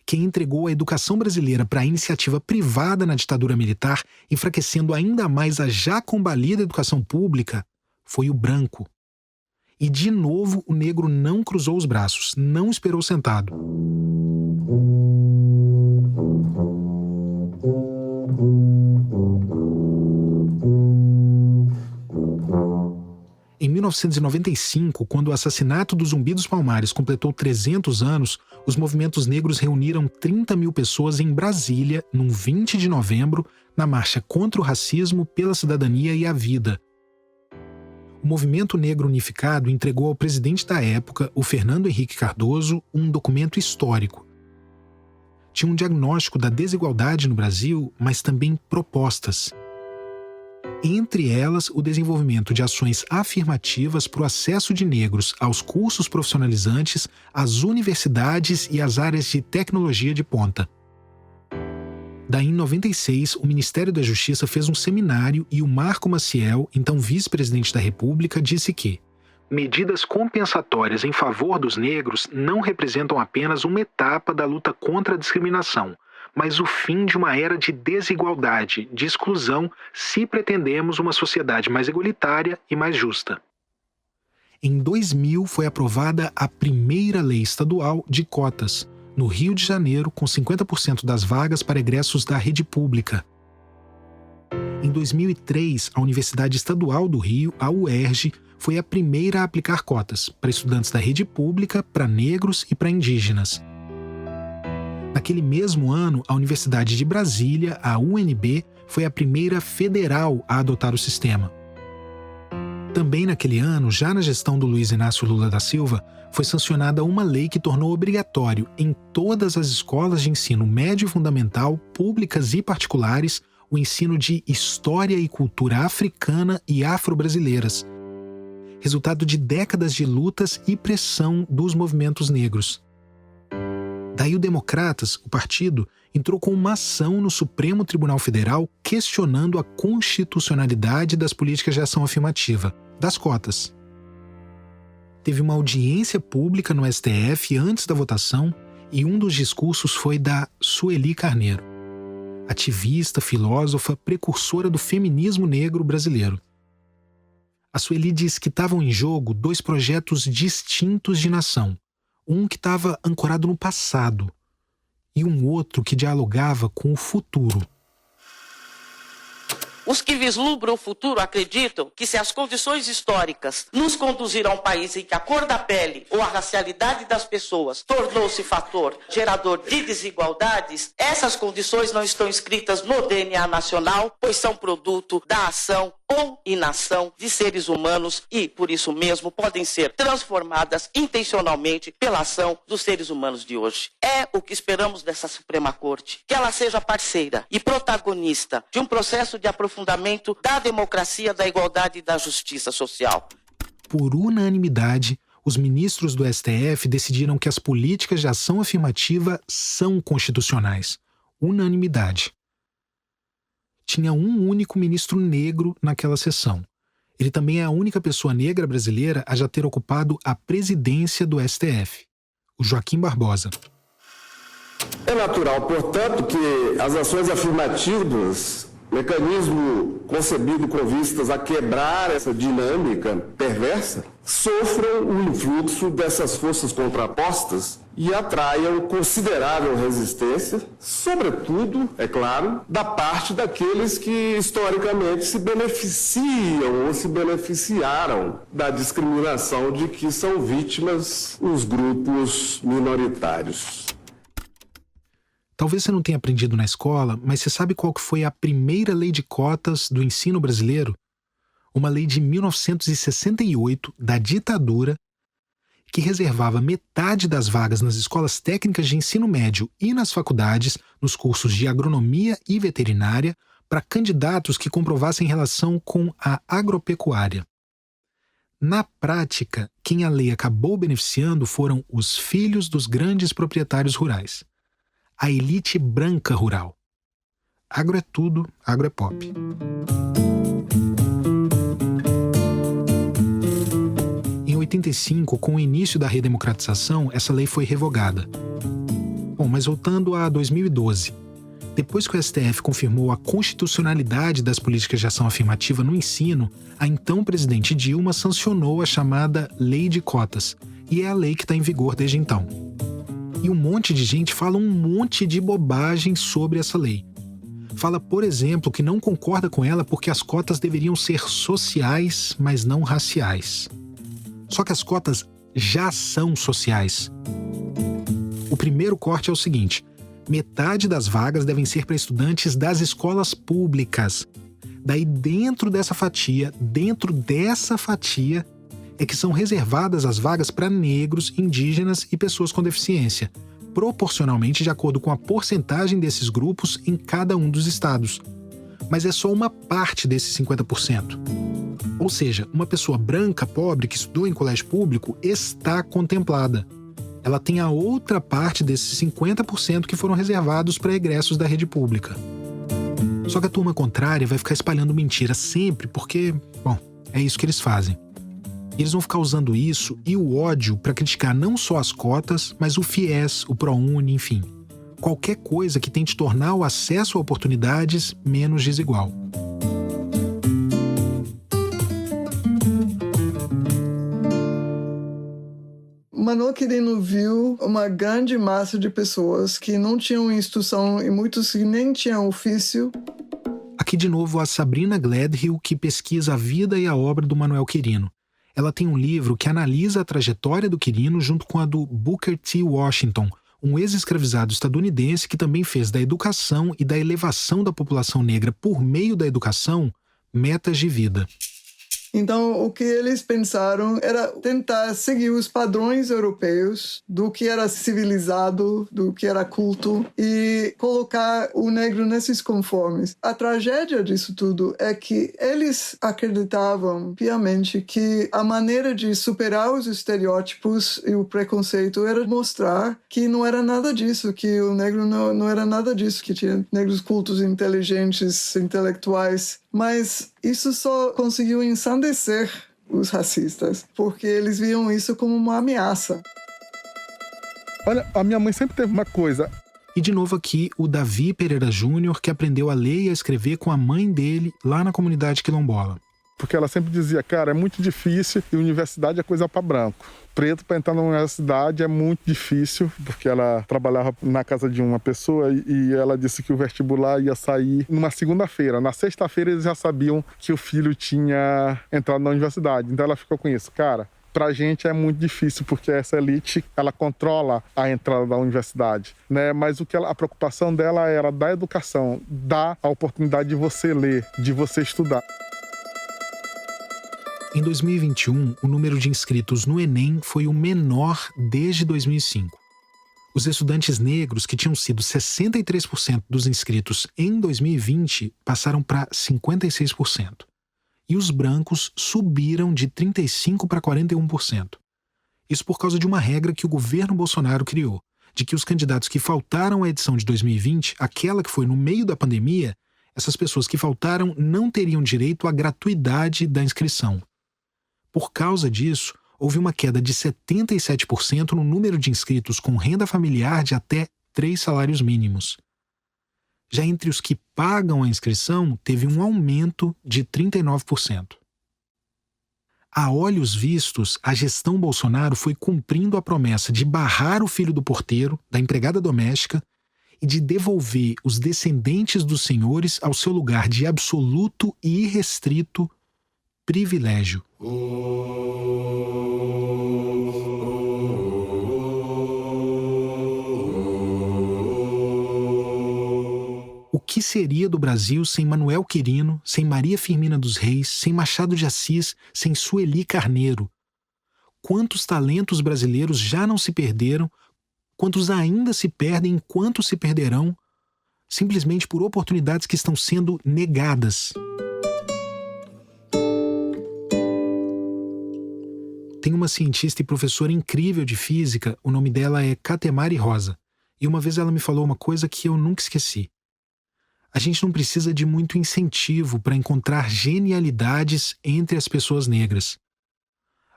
Quem entregou a educação brasileira para a iniciativa privada na ditadura militar, enfraquecendo ainda mais a já combalida educação pública, foi o branco. E de novo o negro não cruzou os braços, não esperou sentado. Em 1995, quando o assassinato do Zumbi dos Palmares completou 300 anos, os movimentos negros reuniram 30 mil pessoas em Brasília, num 20 de novembro, na marcha contra o racismo, pela cidadania e a vida. O Movimento Negro Unificado entregou ao presidente da época, o Fernando Henrique Cardoso, um documento histórico. Tinha um diagnóstico da desigualdade no Brasil, mas também propostas. Entre elas, o desenvolvimento de ações afirmativas para o acesso de negros aos cursos profissionalizantes, às universidades e às áreas de tecnologia de ponta. Daí, em 96, o Ministério da Justiça fez um seminário e o Marco Maciel, então vice-presidente da República, disse que medidas compensatórias em favor dos negros não representam apenas uma etapa da luta contra a discriminação, mas o fim de uma era de desigualdade, de exclusão, se pretendemos uma sociedade mais igualitária e mais justa. Em 2000 foi aprovada a primeira lei estadual de cotas, no Rio de Janeiro, com 50% das vagas para egressos da rede pública. Em 2003, a Universidade Estadual do Rio, a UERJ, foi a primeira a aplicar cotas para estudantes da rede pública, para negros e para indígenas. Naquele mesmo ano, a Universidade de Brasília, a UNB, foi a primeira federal a adotar o sistema. Também naquele ano, já na gestão do Luiz Inácio Lula da Silva, foi sancionada uma lei que tornou obrigatório em todas as escolas de ensino médio e fundamental, públicas e particulares, o ensino de história e cultura africana e afro-brasileiras, resultado de décadas de lutas e pressão dos movimentos negros. Daí o Democratas, o partido, entrou com uma ação no Supremo Tribunal Federal questionando a constitucionalidade das políticas de ação afirmativa, das cotas. Teve uma audiência pública no STF antes da votação e um dos discursos foi da Sueli Carneiro, ativista, filósofa, precursora do feminismo negro brasileiro. A Sueli disse que estavam em jogo dois projetos distintos de nação. Um que estava ancorado no passado e um outro que dialogava com o futuro. Os que vislumbram o futuro acreditam que se as condições históricas nos conduziram a um país em que a cor da pele ou a racialidade das pessoas tornou-se fator gerador de desigualdades, essas condições não estão escritas no DNA nacional, pois são produto da ação ou inação de seres humanos e, por isso mesmo, podem ser transformadas intencionalmente pela ação dos seres humanos de hoje. É o que esperamos dessa Suprema Corte, que ela seja parceira e protagonista de um processo de aprofundamento da democracia, da igualdade e da justiça social. Por unanimidade, os ministros do STF decidiram que as políticas de ação afirmativa são constitucionais. Unanimidade. Tinha um único ministro negro naquela sessão. Ele também é a única pessoa negra brasileira a já ter ocupado a presidência do STF, o Joaquim Barbosa. É natural, portanto, que as ações afirmativas, mecanismo concebido com vistas a quebrar essa dinâmica perversa, sofram o influxo dessas forças contrapostas e atraiam considerável resistência, sobretudo, é claro, da parte daqueles que historicamente se beneficiam ou se beneficiaram da discriminação de que são vítimas os grupos minoritários. Talvez você não tenha aprendido na escola, mas você sabe qual que foi a primeira lei de cotas do ensino brasileiro? Uma lei de 1968, da ditadura, que reservava metade das vagas nas escolas técnicas de ensino médio e nas faculdades, nos cursos de agronomia e veterinária, para candidatos que comprovassem relação com a agropecuária. Na prática, quem a lei acabou beneficiando foram os filhos dos grandes proprietários rurais. A elite branca rural. Agro é tudo, agro é pop. Em 85, com o início da redemocratização, essa lei foi revogada. Bom, mas voltando a 2012. Depois que o STF confirmou a constitucionalidade das políticas de ação afirmativa no ensino, a então presidente Dilma sancionou a chamada Lei de Cotas, e é a lei que está em vigor desde então. E um monte de gente fala um monte de bobagem sobre essa lei. Fala, por exemplo, que não concorda com ela porque as cotas deveriam ser sociais, mas não raciais. Só que as cotas já são sociais. O primeiro corte é o seguinte: metade das vagas devem ser para estudantes das escolas públicas. Daí dentro dessa fatia, é que são reservadas as vagas para negros, indígenas e pessoas com deficiência, proporcionalmente de acordo com a porcentagem desses grupos em cada um dos estados. Mas é só uma parte desses 50%. Ou seja, uma pessoa branca, pobre, que estudou em colégio público está contemplada. Ela tem a outra parte desses 50% que foram reservados para egressos da rede pública. Só que a turma contrária vai ficar espalhando mentira sempre porque, bom, é isso que eles fazem. E eles vão ficar usando isso e o ódio para criticar não só as cotas, mas o FIES, o ProUni, enfim. Qualquer coisa que tente tornar o acesso a oportunidades menos desigual. Manuel Quirino viu uma grande massa de pessoas que não tinham instrução e muitos que nem tinham ofício. Aqui de novo a Sabrina Gledhill, que pesquisa a vida e a obra do Manuel Quirino. Ela tem um livro que analisa a trajetória do Quirino junto com a do Booker T. Washington, um ex-escravizado estadunidense que também fez da educação e da elevação da população negra por meio da educação metas de vida. Então, o que eles pensaram era tentar seguir os padrões europeus do que era civilizado, do que era culto, e colocar o negro nesses conformes. A tragédia disso tudo é que eles acreditavam piamente que a maneira de superar os estereótipos e o preconceito era mostrar que não era nada disso, que o negro não era nada disso, que tinha negros cultos, inteligentes, intelectuais. Mas isso só conseguiu ensandecer os racistas, porque eles viam isso como uma ameaça. Olha, a minha mãe sempre teve uma coisa. E de novo aqui, o Davi Pereira Júnior, que aprendeu a ler e a escrever com a mãe dele lá na comunidade quilombola. Porque ela sempre dizia, cara, é muito difícil e universidade é coisa para branco. Preto para entrar na universidade é muito difícil, porque ela trabalhava na casa de uma pessoa e ela disse que o vestibular ia sair numa segunda-feira. Na sexta-feira eles já sabiam que o filho tinha entrado na universidade. Então ela ficou com isso, cara. Pra gente é muito difícil, porque essa elite, ela controla a entrada da universidade, né? Mas a preocupação dela era da educação, dar a oportunidade de você ler, de você estudar. Em 2021, o número de inscritos no Enem foi o menor desde 2005. Os estudantes negros, que tinham sido 63% dos inscritos em 2020, passaram para 56%. E os brancos subiram de 35% para 41%. Isso por causa de uma regra que o governo Bolsonaro criou, de que os candidatos que faltaram à edição de 2020, aquela que foi no meio da pandemia, essas pessoas que faltaram não teriam direito à gratuidade da inscrição. Por causa disso, houve uma queda de 77% no número de inscritos com renda familiar de até 3 salários mínimos. Já entre os que pagam a inscrição, teve um aumento de 39%. A olhos vistos, a gestão Bolsonaro foi cumprindo a promessa de barrar o filho do porteiro, da empregada doméstica, e de devolver os descendentes dos senhores ao seu lugar de absoluto e irrestrito privilégio. O que seria do Brasil sem Manuel Quirino, sem Maria Firmina dos Reis, sem Machado de Assis, sem Sueli Carneiro? Quantos talentos brasileiros já não se perderam, quantos ainda se perdem enquanto se perderão, simplesmente por oportunidades que estão sendo negadas? Tem uma cientista e professora incrível de física, o nome dela é Katemari Rosa, e uma vez ela me falou uma coisa que eu nunca esqueci. A gente não precisa de muito incentivo para encontrar genialidades entre as pessoas negras.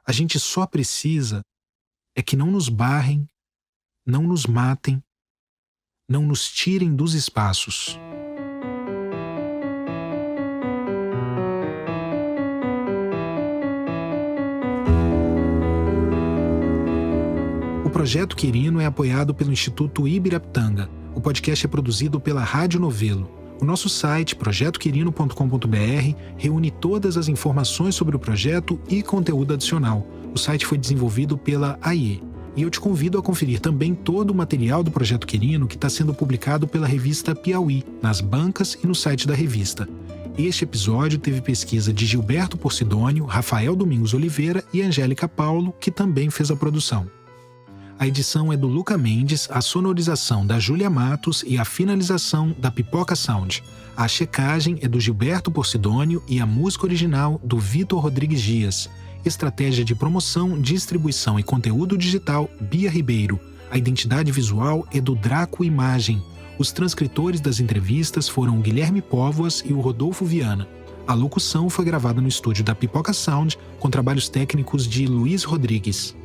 A gente só precisa é que não nos barrem, não nos matem, não nos tirem dos espaços. O Projeto Quirino é apoiado pelo Instituto Ibirapitanga. O podcast é produzido pela Rádio Novelo. O nosso site, projetoquirino.com.br, reúne todas as informações sobre o projeto e conteúdo adicional. O site foi desenvolvido pela AIE. E eu te convido a conferir também todo o material do Projeto Quirino que está sendo publicado pela revista Piauí, nas bancas e no site da revista. Este episódio teve pesquisa de Gilberto Porcidônio, Rafael Domingos Oliveira e Angélica Paulo, que também fez a produção. A edição é do Luca Mendes, a sonorização da Júlia Matos e a finalização da Pipoca Sound. A checagem é do Gilberto Porcidônio e a música original do Vitor Rodrigues Dias. Estratégia de promoção, distribuição e conteúdo digital, Bia Ribeiro. A identidade visual é do Draco Imagem. Os transcritores das entrevistas foram o Guilherme Póvoas e o Rodolfo Viana. A locução foi gravada no estúdio da Pipoca Sound, com trabalhos técnicos de Luiz Rodrigues.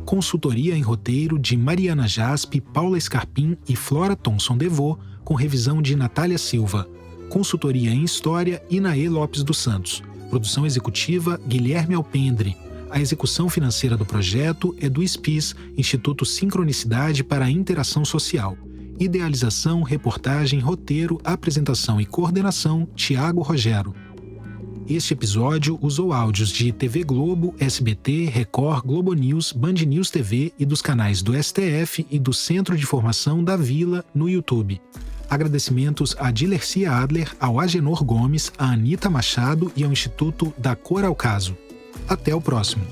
Consultoria em roteiro de Mariana Jaspe, Paula Scarpim e Flora Thomson Devô, com revisão de Natália Silva. Consultoria em História, Inaê Lopes dos Santos. Produção executiva, Guilherme Alpendre. A execução financeira do projeto é do SPIS, Instituto Sincronicidade para a Interação Social. Idealização, reportagem, roteiro, apresentação e coordenação, Tiago Rogero. Este episódio usou áudios de TV Globo, SBT, Record, Globo News, Band News TV e dos canais do STF e do Centro de Formação da Vila no YouTube. Agradecimentos a Dilercia Adler, ao Agenor Gomes, a Anita Machado e ao Instituto Da Cor ao Caso. Até o próximo.